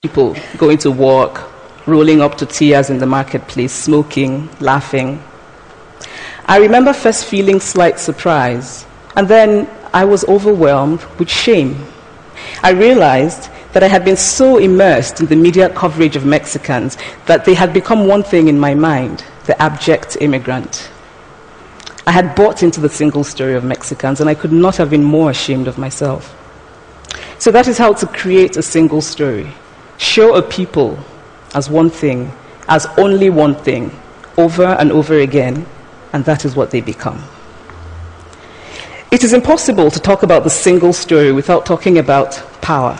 People going to work, rolling up tortillas in the marketplace, smoking, laughing. I remember first feeling slight surprise, and then I was overwhelmed with shame. I realized that I had been so immersed in the media coverage of Mexicans that they had become one thing in my mind, the abject immigrant. I had bought into the single story of Mexicans, and I could not have been more ashamed of myself. So that is how to create a single story. Show a people as one thing, as only one thing, over and over again, and that is what they become. It is impossible to talk about the single story without talking about power.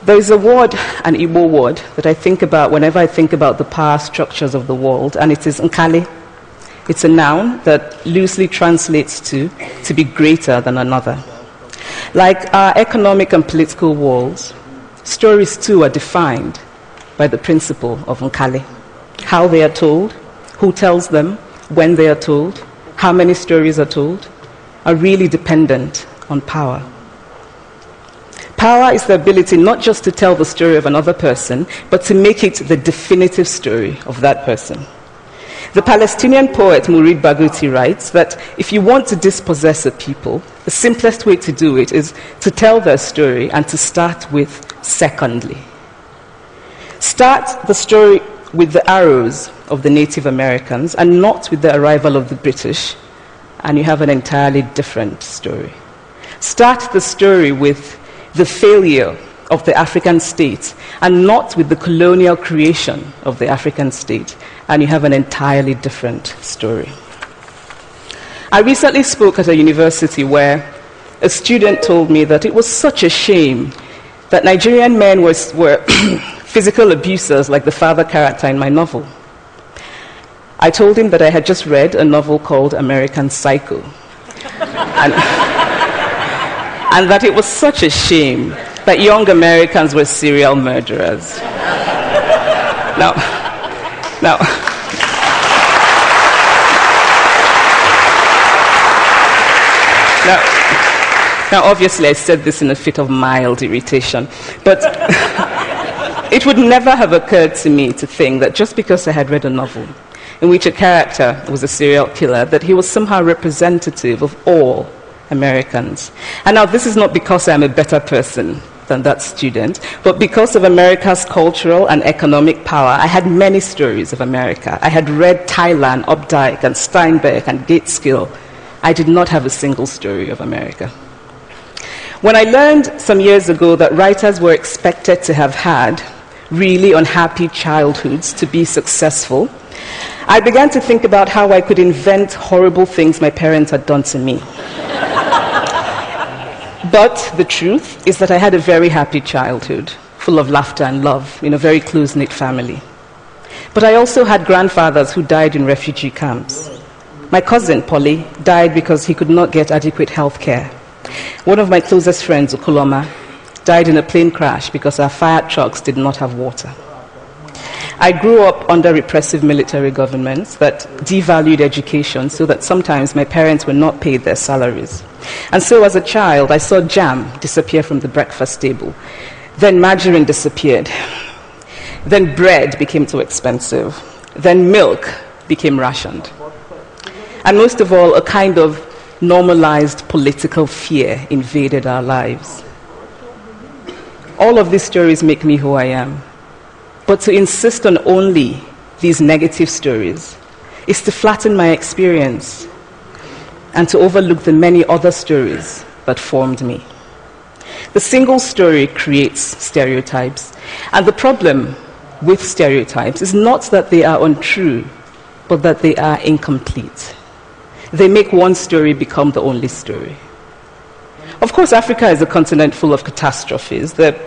There is a word, an Igbo word, that I think about whenever I think about the power structures of the world, and it is nkali. It's a noun that loosely translates to be greater than another. Like our economic and political worlds, stories too are defined by the principle of nkali. How they are told, who tells them, when they are told, how many stories are told, are really dependent on power. Power is the ability not just to tell the story of another person, but to make it the definitive story of that person. The Palestinian poet Mourid Barghouti writes that if you want to dispossess a people, the simplest way to do it is to tell their story and to start with secondly. Start the story with the arrows of the Native Americans and not with the arrival of the British, and you have an entirely different story. Start the story with the failure of the African state and not with the colonial creation of the African state, and you have an entirely different story. I recently spoke at a university where a student told me that it was such a shame that Nigerian men were physical abusers like the father character in my novel. I told him that I had just read a novel called American Psycho, and that it was such a shame that young Americans were serial murderers. Now, obviously I said this in a fit of mild irritation, but it would never have occurred to me to think that just because I had read a novel in which a character was a serial killer, that he was somehow representative of all Americans. And now this is not because I'm a better person than that student, but because of America's cultural and economic power. I had many stories of America. I had read Thailand, Updike, and Steinbeck, and Gateskill. I did not have a single story of America. When I learned some years ago that writers were expected to have had really unhappy childhoods to be successful, I began to think about how I could invent horrible things my parents had done to me. But the truth is that I had a very happy childhood, full of laughter and love, in a very close-knit family. But I also had grandfathers who died in refugee camps. My cousin, Polly, died because he could not get adequate health care. One of my closest friends, Ukuloma, died in a plane crash because our fire trucks did not have water. I grew up under repressive military governments that devalued education so that sometimes my parents were not paid their salaries. And so as a child, I saw jam disappear from the breakfast table. Then margarine disappeared. Then bread became too expensive. Then milk became rationed. And most of all, a kind of normalized political fear invaded our lives. All of these stories make me who I am. But to insist on only these negative stories is to flatten my experience and to overlook the many other stories that formed me. The single story creates stereotypes, and the problem with stereotypes is not that they are untrue, but that they are incomplete. They make one story become the only story. Of course, Africa is a continent full of catastrophes. The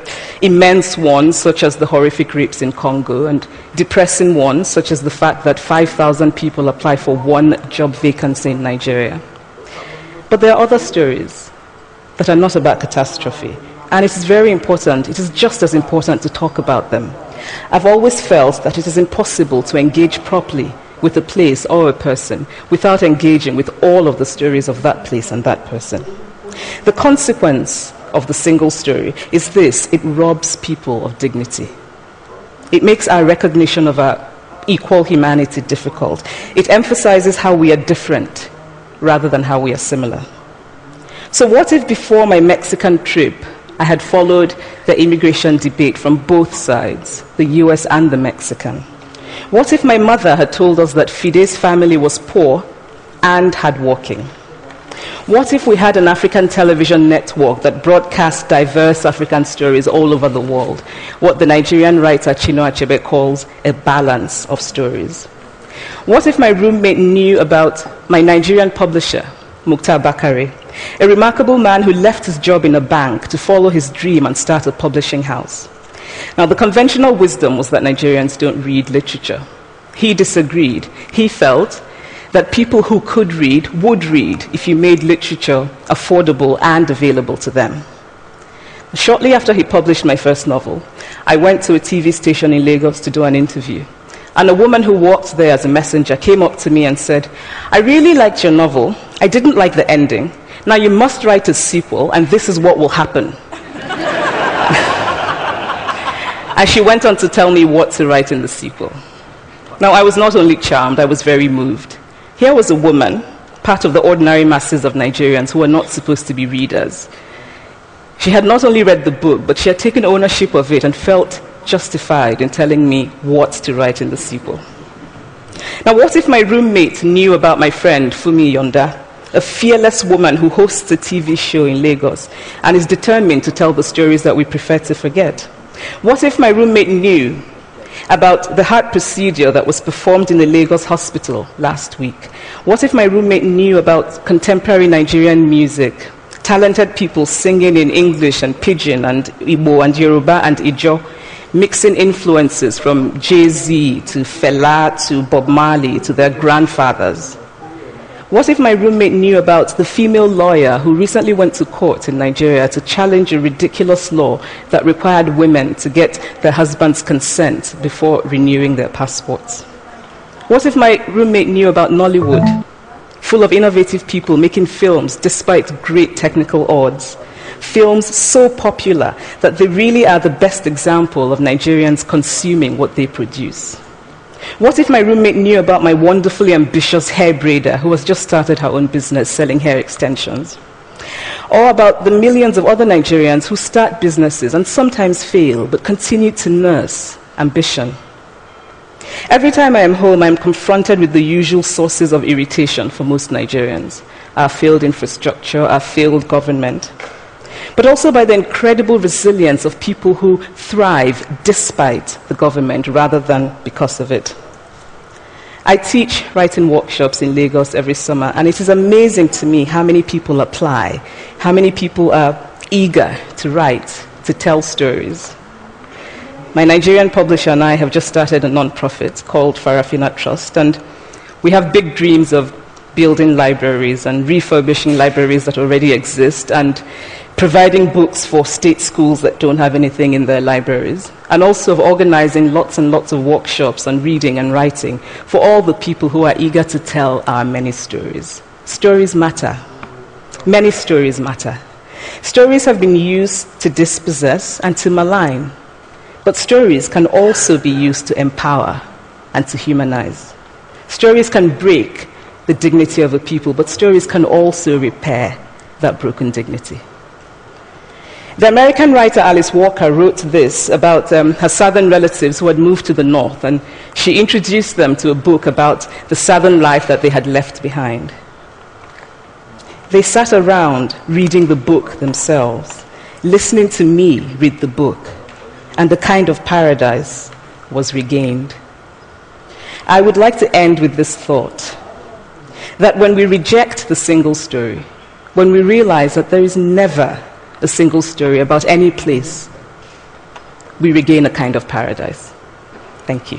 immense ones, such as the horrific rapes in Congo, and depressing ones, such as the fact that 5,000 people apply for one job vacancy in Nigeria. But there are other stories that are not about catastrophe, and it is very important, it is just as important to talk about them. I've always felt that it is impossible to engage properly with a place or a person without engaging with all of the stories of that place and that person. The consequence of the single story is this: it robs people of dignity. It makes our recognition of our equal humanity difficult. It emphasizes how we are different rather than how we are similar. So what if before my Mexican trip, I had followed the immigration debate from both sides, the US and the Mexican? What if my mother had told us that Fide's family was poor and hardworking? What if we had an African television network that broadcast diverse African stories all over the world, what the Nigerian writer Chinua Achebe calls a balance of stories? What if my roommate knew about my Nigerian publisher, Mukhtar Bakare, a remarkable man who left his job in a bank to follow his dream and start a publishing house? Now, the conventional wisdom was that Nigerians don't read literature. He disagreed. He felt that people who could read would read if you made literature affordable and available to them. Shortly after he published my first novel, I went to a TV station in Lagos to do an interview. And a woman who worked there as a messenger came up to me and said, "I really liked your novel. I didn't like the ending. Now you must write a sequel, and this is what will happen." And she went on to tell me what to write in the sequel. Now, I was not only charmed, I was very moved. Here was a woman, part of the ordinary masses of Nigerians who are not supposed to be readers. She had not only read the book, but she had taken ownership of it and felt justified in telling me what to write in the sequel. Now, what if my roommate knew about my friend Fumi Yonda, a fearless woman who hosts a TV show in Lagos and is determined to tell the stories that we prefer to forget? What if my roommate knew about the heart procedure that was performed in the Lagos hospital last week? What if my roommate knew about contemporary Nigerian music, talented people singing in English and Pidgin and Igbo and Yoruba and Ijo, mixing influences from Jay-Z to Fela to Bob Marley to their grandfathers? What if my roommate knew about the female lawyer who recently went to court in Nigeria to challenge a ridiculous law that required women to get their husband's consent before renewing their passports? What if my roommate knew about Nollywood, full of innovative people making films despite great technical odds? Films so popular that they really are the best example of Nigerians consuming what they produce. What if my roommate knew about my wonderfully ambitious hair braider who has just started her own business selling hair extensions? Or about the millions of other Nigerians who start businesses and sometimes fail, but continue to nurse ambition? Every time I am home, I am confronted with the usual sources of irritation for most Nigerians: our failed infrastructure, our failed government, but also by the incredible resilience of people who thrive despite the government rather than because of it. I teach writing workshops in Lagos every summer, and it is amazing to me how many people apply, how many people are eager to write, to tell stories. My Nigerian publisher and I have just started a non-profit called Farafina Trust, and we have big dreams of building libraries and refurbishing libraries that already exist and providing books for state schools that don't have anything in their libraries, and also of organizing lots and lots of workshops on reading and writing for all the people who are eager to tell our many stories. Stories matter. Many stories matter. Stories have been used to dispossess and to malign, but stories can also be used to empower and to humanize. Stories can break the dignity of a people, but stories can also repair that broken dignity. The American writer Alice Walker wrote this about her southern relatives who had moved to the north, and she introduced them to a book about the southern life that they had left behind. They sat around reading the book themselves, listening to me read the book, and the kind of paradise was regained. I would like to end with this thought, that when we reject the single story, when we realize that there is never a single story about any place, we regain a kind of paradise. Thank you.